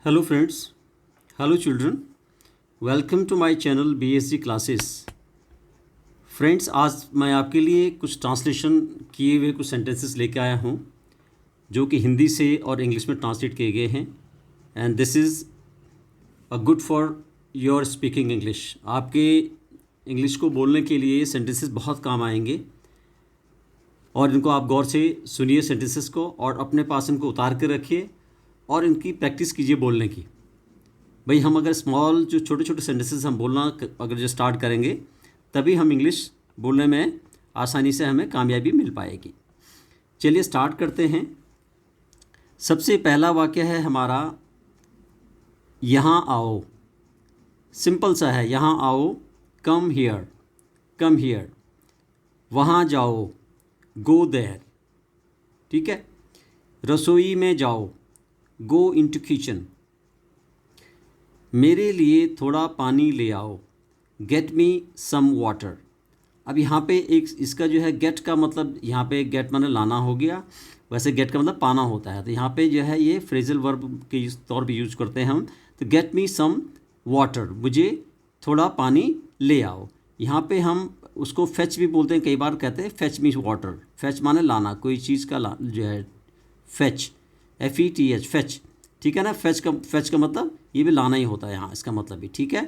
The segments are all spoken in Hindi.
Hello friends, hello children, welcome to my channel BSc classes. Friends, आज मैं आपके लिए कुछ ट्रांसलेशन किए हुए कुछ सेंटेंसेस लेके आया हूँ जो कि हिंदी से और इंग्लिश में ट्रांसलेट किए गए हैं। And this is a good for your speaking English. आपके इंग्लिश को बोलने के लिए ये सेंटेंसेस बहुत काम आएंगे और इनको आप गौर से सुनिए सेंटेंसेस को और अपने पास इनको उतार कर रखिए और इनकी प्रैक्टिस कीजिए बोलने की। भाई, हम अगर स्मॉल जो छोटे छोटे सेंटेंसेस हम बोलना अगर जो स्टार्ट करेंगे तभी हम इंग्लिश बोलने में आसानी से हमें कामयाबी मिल पाएगी। चलिए स्टार्ट करते हैं। सबसे पहला वाक्य है हमारा, यहाँ आओ। सिंपल सा है, यहाँ आओ, कम हियर, कम हियर। वहाँ जाओ, गो देयर। ठीक है। रसोई में जाओ, गो इनटू किचन। मेरे लिए थोड़ा पानी ले आओ, गेट मी सम वाटर। अब यहाँ पे एक इसका जो है गेट का मतलब, यहाँ पे गेट माने लाना हो गया। वैसे गेट का मतलब पाना होता है, तो यहाँ पे जो है ये फ्रेजल वर्ब के तौर पे यूज करते हैं हम। तो गेट मी सम वाटर, मुझे थोड़ा पानी ले आओ। यहाँ पे हम उसको फेच भी बोलते हैं, कई बार कहते हैं फेच मी वाटर। फेच माने लाना, कोई चीज़ का जो है फेच, FETH, फेच। ठीक है ना। फेच का मतलब ये भी लाना ही होता है यहाँ, इसका मतलब भी। ठीक है।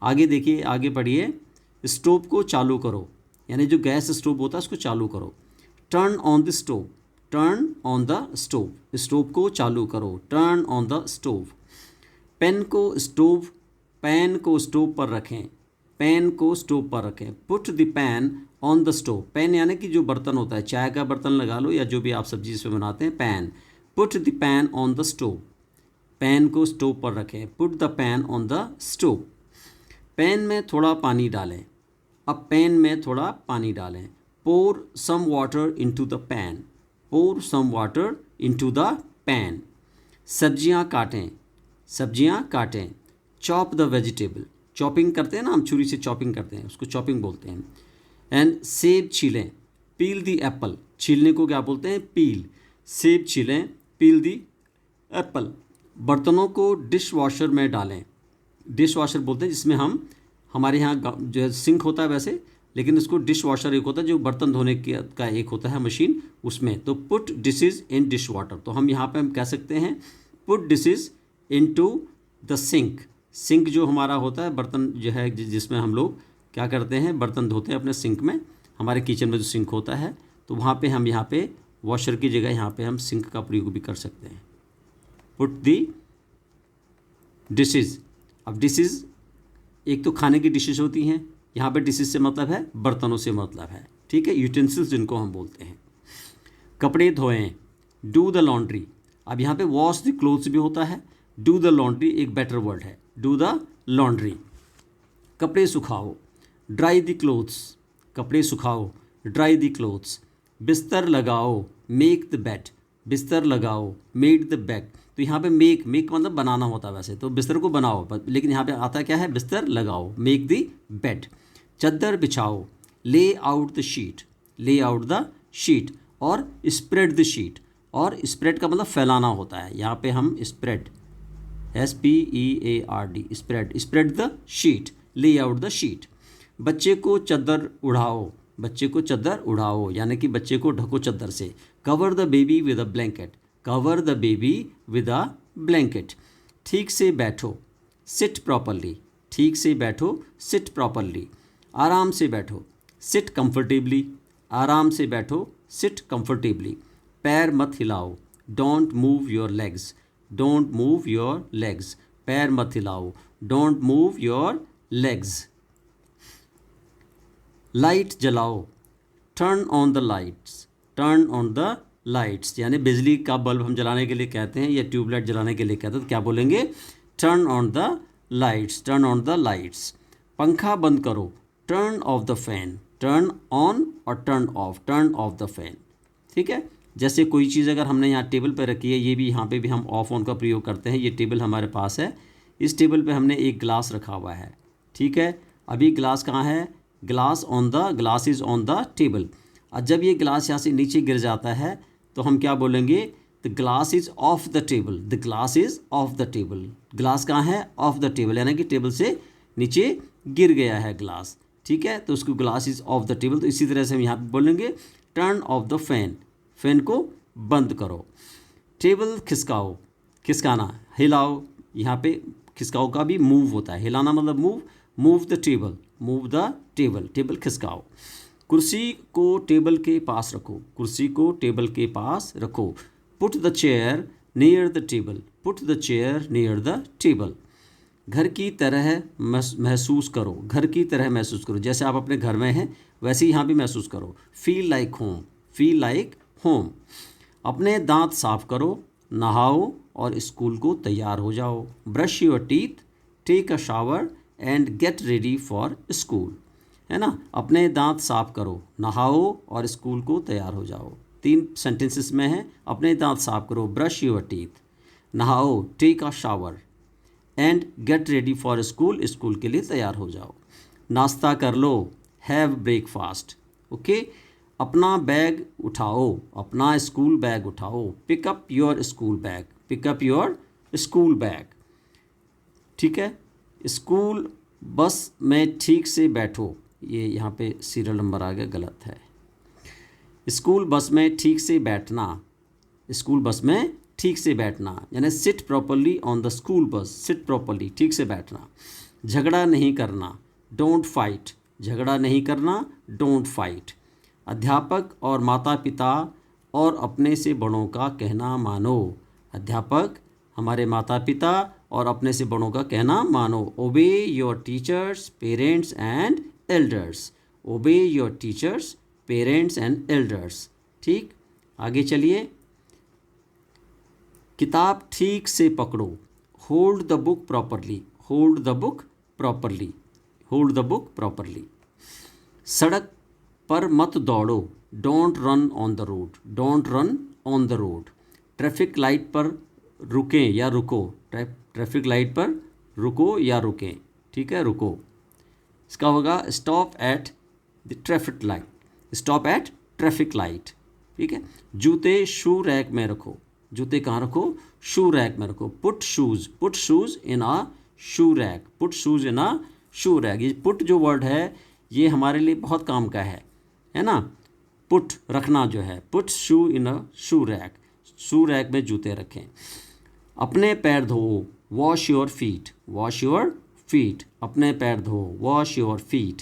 आगे देखिए, आगे पढ़िए। स्टोव को चालू करो, यानी जो गैस स्टोव होता है उसको चालू करो। Turn on the stove, turn on the stove. Stove को चालू करो, turn on the stove. Pan को स्टोव पर रखें, पेन को स्टोव पर रखें। Put the pan on the stove. Pan यानी कि जो बर्तन होता है, चाय का बर्तन लगा लो या जो भी आप सब्जी इसमें बनाते हैं, pan. Put the pan on the stove, pan को स्टोव पर रखें। Put the pan on the stove. Pan में थोड़ा पानी डालें, अब पैन में थोड़ा पानी डालें। Pour some water into the pan, pour some water into the pan. सब्जियां काटें, सब्जियां काटें। चॉप द वेजिटेबल, चॉपिंग करते हैं ना हम, छुरी से चॉपिंग करते हैं, उसको चॉपिंग बोलते हैं। एंड सेब छीलें, पील द एप्पल। छीलने को क्या बोलते हैं? पील। सेब छीलें, पील द एप्पल। बर्तनों को डिश वॉशर में डालें, डिश वॉशर बोलते हैं जिसमें हम, हमारे यहाँ जो है सिंक होता है वैसे, लेकिन इसको डिश वॉशर एक होता है जो बर्तन धोने का एक होता है मशीन, उसमें। तो put dishes in dish water, तो हम यहाँ पे हम कह सकते हैं put dishes into the sink. Sink जो हमारा होता है, बर्तन जो है जिसमें हम लोग क्या करते हैं, बर्तन धोते हैं अपने सिंक में। हमारे किचन में जो सिंक होता है, तो वहाँ पे हम यहाँ पे वॉशर की जगह यहाँ पे हम सिंक का प्रयोग भी कर सकते हैं। Put the dishes. अब डिशेज एक तो खाने की डिशेज होती हैं, यहाँ पे डिशेज से मतलब है बर्तनों से मतलब है। ठीक है, यूटेंसिल्स जिनको हम बोलते हैं। कपड़े धोएं, डू द लॉन्ड्री। अब यहाँ पे वॉश द क्लोथ्स भी होता है, डू द लॉन्ड्री एक बेटर वर्ड है, डू द लॉन्ड्री। कपड़े सुखाओ, ड्राई द क्लोथ्स, कपड़े सुखाओ, ड्राई द क्लोथ्स। बिस्तर लगाओ, मेक द बेड, बिस्तर लगाओ, मेक द बेड। तो यहाँ पे मेक मतलब बनाना होता है वैसे तो, बिस्तर को बनाओ, लेकिन यहाँ पे आता क्या है, बिस्तर लगाओ, मेक द बेड। चादर बिछाओ, ले आउट द शीट, ले आउट द शीट। और स्प्रेड द शीट, और स्प्रेड का मतलब फैलाना होता है, यहाँ पे हम spread, SPEARD, spread, spread the sheet, ले आउट द शीट। बच्चे को चादर उड़ाओ, बच्चे को चादर उड़ाओ, यानी कि बच्चे को ढको चादर से। Cover the baby with a blanket, cover the baby with a blanket. ठीक से बैठो, सिट प्रॉपरली, ठीक से बैठो, सिट प्रॉपरली। आराम से बैठो, सिट कंफर्टेबली, आराम से बैठो, सिट कंफर्टेबली। पैर मत हिलाओ, don't move your legs, don't move your legs. पैर मत हिलाओ, don't move your legs. Light जलाओ, turn on the lights, turn on the lights. यानी बिजली का बल्ब हम जलाने के लिए कहते हैं या ट्यूबलाइट जलाने के लिए कहते हैं, तो क्या बोलेंगे, turn on the lights, turn on the lights. पंखा बंद करो, turn off the fan, turn on और turn off, turn off the fan. ठीक है। जैसे कोई चीज़ अगर हमने यहाँ टेबल पर रखी है, ये भी यहाँ पे भी हम ऑफ ऑन का प्रयोग करते हैं। ये टेबल हमारे पास है, इस टेबल पे हमने एक गिलास रखा हुआ है। ठीक है। अभी गिलास कहाँ है, glass on the, glass is on the table. और जब ये गिलास यहाँ से नीचे गिर जाता है तो हम क्या बोलेंगे, the glass is of the table, the glass is of the table, glass कहाँ है, ऑफ द टेबल, यानी कि टेबल से नीचे गिर गया है ग्लास, ठीक है, तो उसको glass is of the table. तो इसी तरह से हम यहाँ पे बोलेंगे turn off the fan, fan को बंद करो। टेबल खिसकाओ, खिसकाना, हिलाओ, यहाँ पे खिसकाओ का भी मूव होता है, हिलाना मतलब move, move the table, move the table, table खिसकाओ। कुर्सी को टेबल के पास रखो, कुर्सी को टेबल के पास रखो। Put the chair near the table, put the chair near the table. घर की तरह महसूस करो, घर की तरह महसूस करो, जैसे आप अपने घर में हैं वैसे ही यहाँ भी महसूस करो। Feel like home, feel like home. अपने दांत साफ करो, नहाओ और स्कूल को तैयार हो जाओ। Brush your teeth, take a shower and get ready for school, है ना। अपने दांत साफ करो, नहाओ और स्कूल को तैयार हो जाओ। 3 सेंटेंसेस में है, अपने दांत साफ करो, ब्रश योर टीथ, नहाओ, take a shower and get ready for school, school के लिए तैयार हो जाओ। नाश्ता कर लो, हैव ब्रेकफास्ट, ओके। अपना बैग उठाओ, अपना स्कूल बैग उठाओ। Pick up your school bag, pick up your school bag, ठीक है। स्कूल बस में ठीक से बैठो, ये यहाँ पे सीरियल नंबर आ गया, गलत है। स्कूल बस में ठीक से बैठना, स्कूल बस में ठीक से बैठना, यानी seat properly on the school bus, seat properly, ठीक से बैठना। झगड़ा नहीं करना, डोंट फाइट, झगड़ा नहीं करना, डोंट फाइट। अध्यापक और माता पिता और अपने से बड़ों का कहना मानो, अध्यापक, हमारे माता पिता और अपने से बड़ों का कहना मानो। ओबे your teachers, parents and elders, ओबे your teachers, parents and elders, ठीक। आगे चलिए। किताब ठीक से पकड़ो, hold the book properly, hold the book properly, hold the book properly. सड़क पर मत दौड़ो, don't run on the road, don't run on the road. Traffic light पर रुकें या रुको, ट्रैफिक लाइट पर रुको या रुकें, ठीक है, रुको। इसका होगा stop at the traffic light, stop at traffic light, ठीक है। जूते शू रैक में रखो, जूते कहाँ रखो, शू रैक में रखो। Put shoes, put shoes in a shoe rack, put shoes in a shoe rack. ये पुट जो वर्ड है ये हमारे लिए बहुत काम का है ना। पुट रखना जो है, put shoe in a shoe rack, shoe rack में जूते रखें। अपने पैर धोओ, wash your feet, wash your feet, अपने पैर धो, वॉश योर फीट।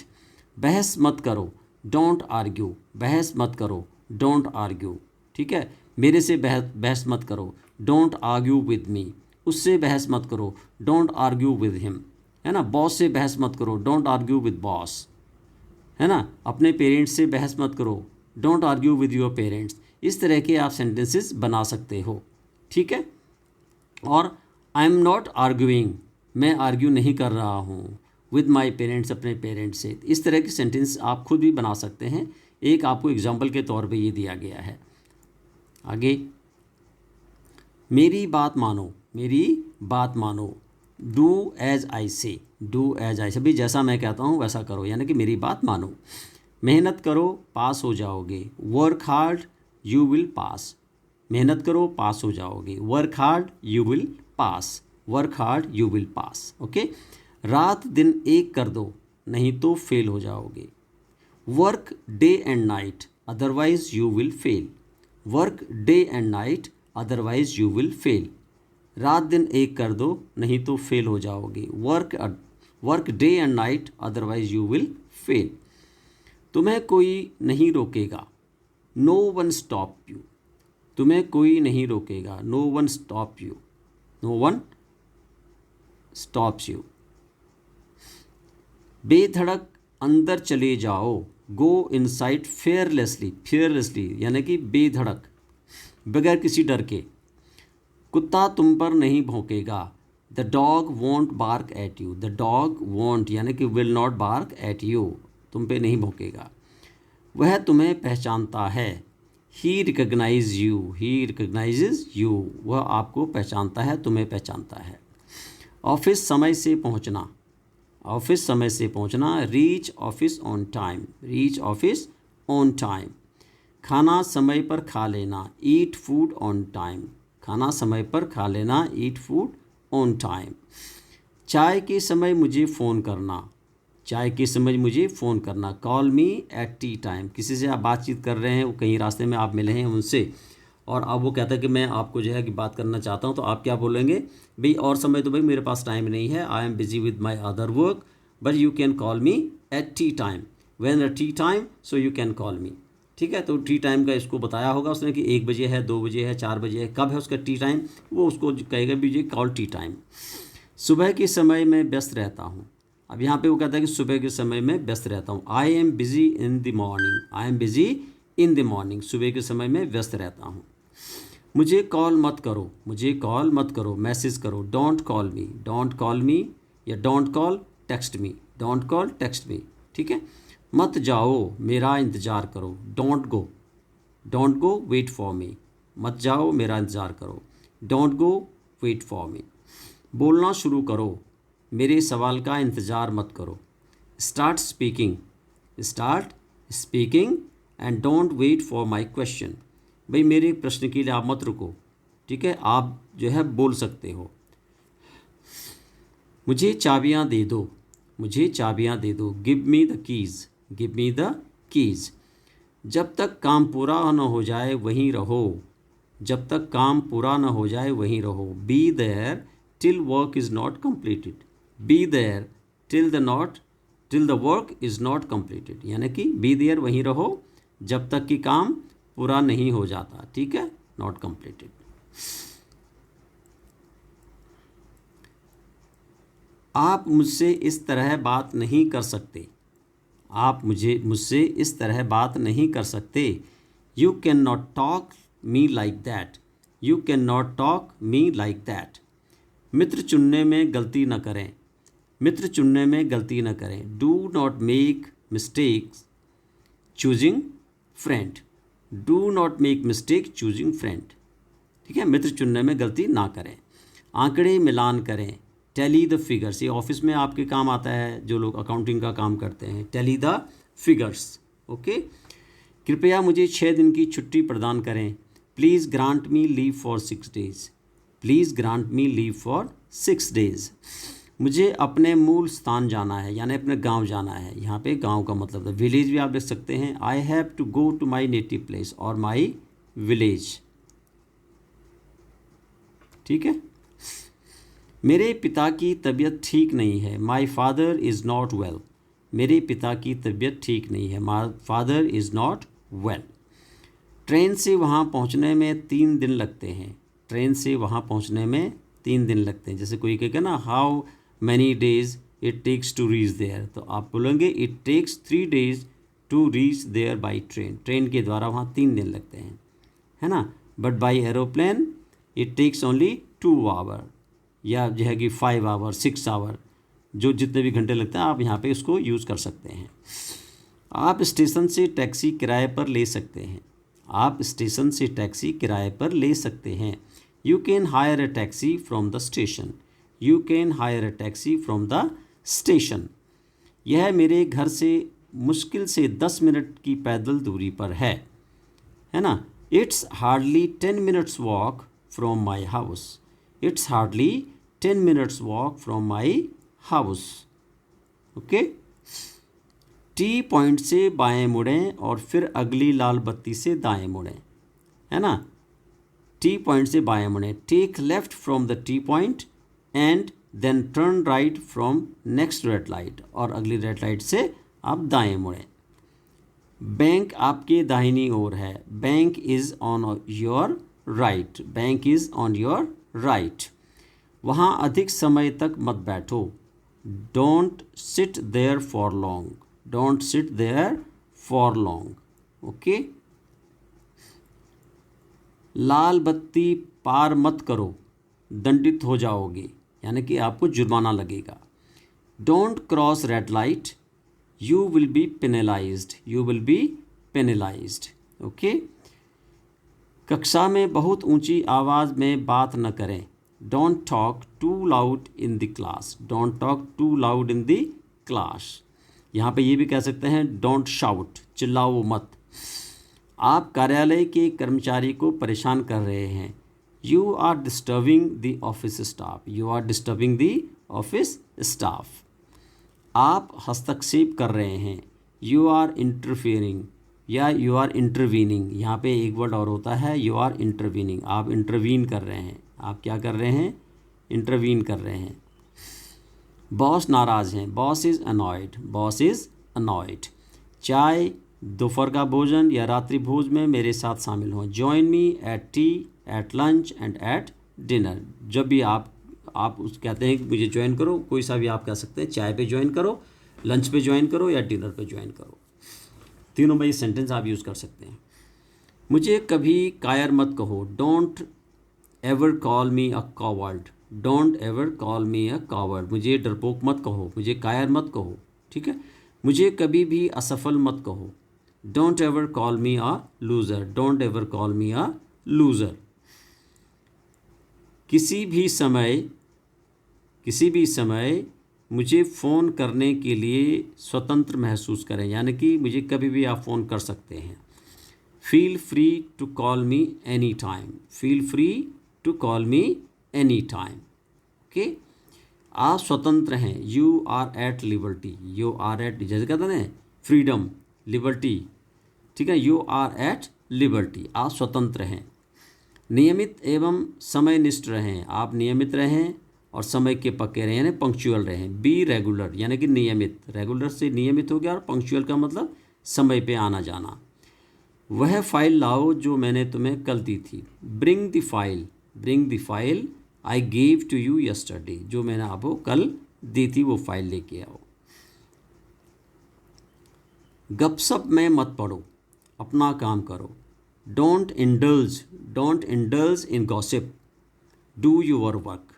बहस मत करो, डोंट आर्ग्यू, बहस मत करो, डोंट आर्ग्यू, ठीक है। मेरे से बहस मत करो, डोंट आर्ग्यू विद मी। उससे बहस मत करो, डोंट आर्ग्यू विद हिम, है ना। बॉस से बहस मत करो, डोंट आर्ग्यू विद बॉस, है ना। अपने पेरेंट्स से बहस मत करो, don't argue with your parents. इस तरह के आप सेंटेंसेस बना सकते हो, ठीक है। और आई एम नॉट आर्ग्यूइंग, मैं आर्ग्यू नहीं कर रहा हूँ, विद माई पेरेंट्स, अपने पेरेंट्स से। इस तरह के सेंटेंस आप खुद भी बना सकते हैं, एक आपको एग्जाम्पल के तौर पे ये दिया गया है। आगे, मेरी बात मानो, मेरी बात मानो। डू एज आई से, डू एज आई से, भाई जैसा मैं कहता हूँ वैसा करो, यानी कि मेरी बात मानो। मेहनत करो, पास हो जाओगे। Work hard, you will pass, मेहनत करो, पास हो जाओगे। Work hard, you will pass, work hard, you will pass, okay. रात दिन एक कर दो, नहीं तो फेल हो जाओगे। Work day and night, otherwise you will fail, work day and night, otherwise you will fail. रात दिन एक कर दो, नहीं तो फेल हो जाओगे। Work day and night, otherwise you will fail. तुम्हें कोई नहीं रोकेगा, नो वन स्टॉप यू, तुम्हें कोई नहीं रोकेगा, no one stop you, no one stops you. बेधड़क अंदर चले जाओ, गो इनसाइड फेयरलेसली, फेयरलेसली यानी कि बेधड़क, बगैर किसी डर के। कुत्ता तुम पर नहीं भौंकेगा, the dog won't bark at you, the dog won't यानी कि will not bark at you, तुम पे नहीं भौंकेगा। वह तुम्हें पहचानता है, he recognize you, he recognizes you, वह आपको पहचानता है, तुम्हें पहचानता है। ऑफिस समय से पहुंचना, ऑफिस समय से पहुंचना। Reach office on time, reach office on time. खाना समय पर खा लेना, ईट फूड ऑन टाइम, खाना समय पर खा लेना, ईट फूड ऑन टाइम। चाय के समय मुझे फ़ोन करना, चाय के समय मुझे फ़ोन करना, call me at T time. किसी से आप बातचीत कर रहे हैं, वो कहीं रास्ते में आप मिले हैं उनसे, और अब वो कहता है कि मैं आपको जो है कि बात करना चाहता हूँ, तो आप क्या बोलेंगे, भाई और समय तो भाई मेरे पास टाइम नहीं है, I am busy with my other work, but you can call me at T time, when a T time so you can call मी। ठीक है, तो टी टाइम का इसको बताया होगा उसने कि 1 बजे है, 2 बजे है, 4 बजे है, कब है उसका टी टाइम, वो उसको कहेगा भी कॉल टी टाइम। सुबह के समय में व्यस्त रहता हूँ। अब यहाँ पे वो कहता है कि सुबह के समय में व्यस्त रहता हूँ, I am busy in the morning, I am busy in the morning, सुबह के समय में व्यस्त रहता हूँ। मुझे कॉल मत करो, मुझे कॉल मत करो, मैसेज करो, don't call me, don't call me, या don't call text me, don't call text me. ठीक है, मत जाओ, मेरा इंतज़ार करो, don't go wait for me, मत जाओ मेरा इंतज़ार करो, don't go wait for me. बोलना शुरू करो, मेरे सवाल का इंतज़ार मत करो, start speaking and don't wait for my question. भाई मेरे प्रश्न के लिए आप मत रुको, ठीक है, आप जो है बोल सकते हो। मुझे चाबियाँ दे दो, मुझे चाबियाँ दे दो, give me the keys, give me the keys. जब तक काम पूरा न हो जाए वहीं रहो, जब तक काम पूरा न हो जाए वहीं रहो, be there till work is not completed, be there till the work is not completed, यानी कि बी देयर वहीं रहो जब तक कि काम पूरा नहीं हो जाता। ठीक है, नॉट completed। आप मुझसे इस तरह बात नहीं कर सकते, आप मुझसे इस तरह बात नहीं कर सकते, you can not talk me like that, you can not talk me like that. मित्र चुनने में गलती न करें, मित्र चुनने में गलती न करें, do not make mistakes choosing friend, do not make mistake choosing friend. ठीक है, मित्र चुनने में गलती ना करें। आंकड़े मिलान करें, टैली द फिगर्स, ये ऑफिस में आपके काम आता है जो लोग अकाउंटिंग का काम करते हैं, टैली द फिगर्स। ओके, कृपया मुझे 6 दिन की छुट्टी प्रदान करें, please grant me leave for 6 days, please grant me leave for 6 days. मुझे अपने मूल स्थान जाना है, यानी अपने गांव जाना है, यहाँ पे गांव का मतलब है विलेज भी आप लिख सकते हैं, I have to go to my native place और माई विलेज। ठीक है, मेरे पिता की तबीयत ठीक नहीं है, my father is not well, मेरे पिता की तबीयत ठीक नहीं है, my father is not well. Train से वहाँ पहुँचने में 3 दिन लगते हैं, ट्रेन से वहाँ पहुँचने में 3 दिन लगते हैं। जैसे कोई कहेगा ना how many days it takes to reach there, तो आप बोलेंगे it takes 3 days to reach there by train, train के द्वारा वहाँ 3 दिन लगते हैं, है ना। But by aeroplane it takes only 2 hour, या जो है कि 5 hour 6 hour, जो जितने भी घंटे लगते हैं आप यहाँ पे इसको यूज़ कर सकते हैं। आप स्टेशन से टैक्सी किराए पर ले सकते हैं, आप स्टेशन से टैक्सी किराए पर ले सकते हैं, you can hire a taxi from the station, you can hire a taxi from the station. यह मेरे घर से मुश्किल से 10 मिनट की पैदल दूरी पर है ना। It's hardly 10 minutes walk from my house, it's hardly 10 minutes walk from my house. Okay, T point से बाएं मुड़ें और फिर अगली लाल बत्ती से दाएं मुड़ें, है ना। टी पॉइंट से बाएं मुड़ें, take left from the T point and then turn right from next red light, और अगली रेड लाइट से आप दाएं मुड़ें। बैंक आपके दाहिनी ओर है, bank is on your right, bank is on your right. वहाँ अधिक समय तक मत बैठो, don't sit there for long, don't sit there for long. Okay, लाल बत्ती पार मत करो, दंडित हो जाओगे, यानी कि आपको जुर्माना लगेगा। Don't cross red light, you will be penalised, you will be penalised. Okay, कक्षा में बहुत ऊंची आवाज़ में बात न करें, don't talk too loud in the class, don't talk too loud in the class. यहाँ पे ये भी कह सकते हैं डोंट शाउट, चिल्लाओ मत। आप कार्यालय के कर्मचारी को परेशान कर रहे हैं, you are disturbing the office staff, you are disturbing the office staff. आप हस्तक्षेप कर रहे हैं, यू आर इंटरफियरिंग या यू आर इंटरवीनिंग। यहाँ पे एक वर्ड और होता है, यू आर इंटरवीनिंग, आप इंटरवीन कर रहे हैं, आप क्या कर रहे हैं, इंटरवीन कर रहे हैं। बॉस नाराज़ हैं, boss is annoyed, boss is annoyed. चाय, दोपहर का भोजन या रात्रि भोज में मेरे साथ शामिल हों, join me at tea, at lunch and at dinner. जब भी आप उस कहते हैं कि मुझे ज्वाइन करो, कोई सा भी आप कह सकते हैं, चाय पे ज्वाइन करो, लंच पे ज्वाइन करो या डिनर पे ज्वाइन करो, तीनों में ये सेंटेंस आप यूज़ कर सकते हैं। मुझे कभी कायर मत कहो, don't ever call me a coward, don't ever call me a coward. मुझे डरपोक मत कहो, मुझे कायर मत कहो, ठीक है। मुझे कभी भी असफल मत कहो, don't ever call me a loser, don't ever call me a loser. किसी भी समय मुझे फ़ोन करने के लिए स्वतंत्र महसूस करें, यानी कि मुझे कभी भी आप फ़ोन कर सकते हैं। Feel free to call me any time, feel free to call me any time, okay. आप स्वतंत्र हैं, you are at liberty, you are at, जैसे कहते हैं फ्रीडम, लिबर्टी, ठीक है, यू आर एट लिबर्टी, आप स्वतंत्र हैं। नियमित एवं समयनिष्ठ रहें, आप नियमित रहें और समय के पक्के रहें, यानी पंक्चुअल रहें। बी रेगुलर, यानी कि नियमित, रेगुलर से नियमित हो गया, और पंक्चुअल का मतलब समय पे आना जाना। वह फाइल लाओ जो मैंने तुम्हें कल दी थी, bring the file, bring the file I gave to you yesterday, जो मैंने आपको कल दी थी वो फाइल लेके आओ। गपशप में मत पड़ो, अपना काम करो, don't indulge in gossip, do your work,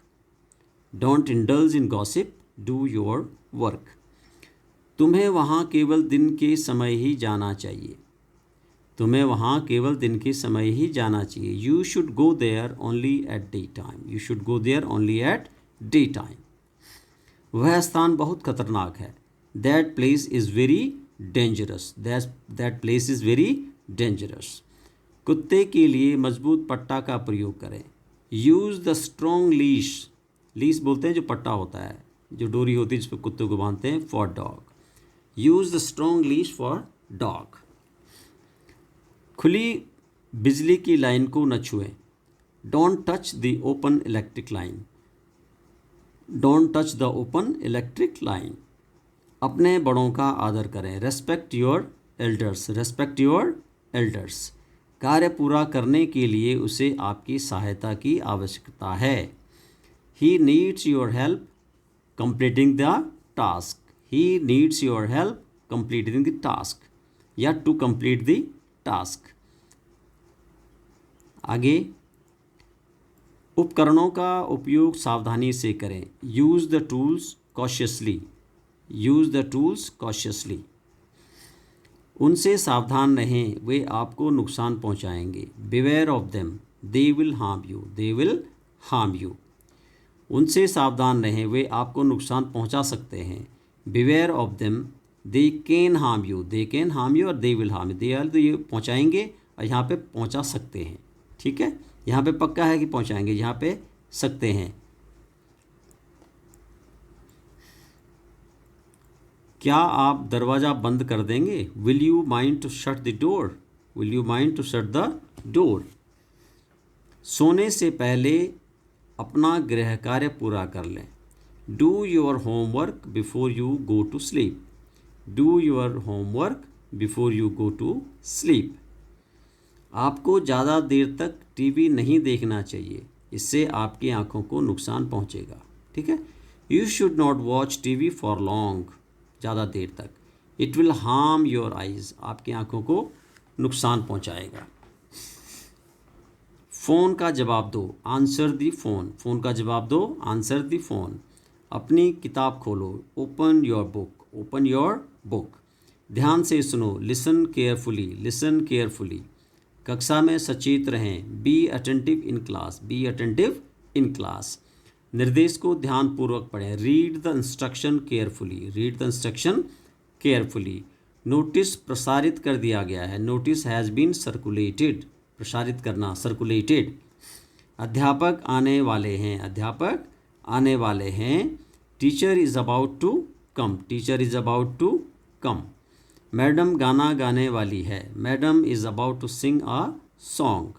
don't indulge in gossip, do your work. तुम्हें वहाँ केवल दिन के समय ही जाना चाहिए, तुम्हें वहाँ केवल दिन के समय ही जाना चाहिए। You should go there only at day time, you should go there only at day time. वह स्थान बहुत खतरनाक है, that place is very dangerous, that place is very dangerous. कुत्ते के लिए मजबूत पट्टा का प्रयोग करें, use the strong leash, leash बोलते हैं जो पट्टा होता है, जो डोरी होती है जिस पर कुत्ते को बांधते हैं, for dog, use the strong leash for dog. खुली बिजली की लाइन को न छुएं, don't touch the open electric line, don't touch the open electric line. अपने बड़ों का आदर करें, respect your elders, respect your elders. कार्य पूरा करने के लिए उसे आपकी सहायता की आवश्यकता है, he needs your help completing the task, he needs your help completing the task, या टू कंप्लीट द टास्क। आगे, उपकरणों का उपयोग सावधानी से करें, use the tools cautiously, use the tools cautiously. उनसे सावधान रहें, वे आपको नुकसान पहुंचाएंगे, beware of them, they will harm you, they will harm you. उनसे सावधान रहें, वे आपको नुकसान पहुंचा सकते हैं, beware of them, they can harm you, they can harm you, और they will harm you, they are तो ये पहुंचाएंगे और यहाँ पे पहुंचा सकते हैं, ठीक है। यहाँ पे पक्का है कि पहुंचाएंगे, यहाँ पे सकते हैं। क्या आप दरवाज़ा बंद कर देंगे, will you mind to shut the door, will you mind to shut the door. सोने से पहले अपना गृह कार्य पूरा कर लें, do your homework before you go to sleep, do your homework before you go to sleep. आपको ज़्यादा देर तक टीवी नहीं देखना चाहिए, इससे आपकी आंखों को नुकसान पहुंचेगा, ठीक है। You should not watch TV for long, ज़्यादा देर तक, it will harm your eyes, आपकी आंखों को नुकसान पहुंचाएगा। फ़ोन का जवाब दो, आंसर दी फ़ोन, फ़ोन का जवाब दो, आंसर दी फ़ोन। अपनी किताब खोलो, open your book, open your book. ध्यान से सुनो, लिसन केयरफुली, लिसन केयरफुली। कक्षा में सचेत रहें, be attentive in class, be attentive in class. निर्देश को ध्यानपूर्वक पढ़ें, read the instruction carefully, read the instruction carefully. Notice प्रसारित कर दिया गया है, नोटिस हैज़ बीन सर्कुलेटेड, प्रसारित करना, सर्कुलेटेड। अध्यापक आने वाले हैं, अध्यापक आने वाले हैं। Teacher is about to come, teacher is about to come. Madam गाना गाने वाली है, madam is about to sing a song.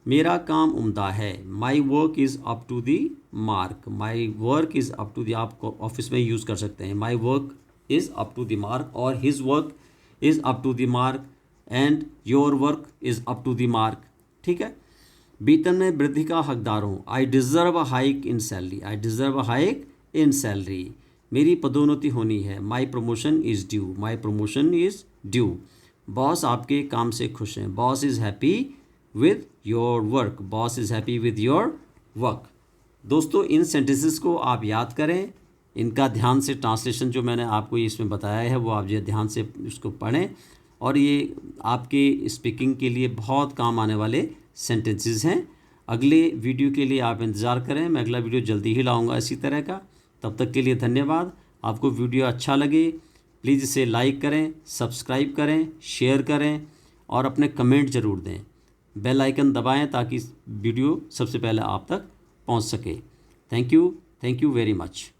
मेरा काम उम्दा है, my work is up to the mark, my work is up to the, आप ऑफिस में यूज़ कर सकते हैं। My work is up to the mark और his work is up to the mark and your work is up to the mark. ठीक है। वेतन में वृद्धि का हकदार हूँ, I deserve a hike in salary, I deserve a hike in salary. मेरी पदोन्नति होनी है, my promotion is due, my promotion is due. Boss आपके काम से खुश हैं, boss is happy with your work, boss is happy with your work. दोस्तों इन सेंटेंसेस को आप याद करें, इनका ध्यान से ट्रांसलेशन जो मैंने आपको इसमें बताया है वो आप जो ध्यान से उसको पढ़ें और ये आपके स्पीकिंग के लिए बहुत काम आने वाले सेंटेंसेस हैं। अगले वीडियो के लिए आप इंतज़ार करें, मैं अगला वीडियो जल्दी ही लाऊंगा इसी तरह का। तब तक के लिए धन्यवाद। आपको वीडियो अच्छा लगे प्लीज़ इसे लाइक करें, सब्सक्राइब करें, शेयर करें और अपने कमेंट ज़रूर दें। बेल आइकन दबाएं ताकि वीडियो सबसे पहले आप तक पहुंच सके। Thank you very much.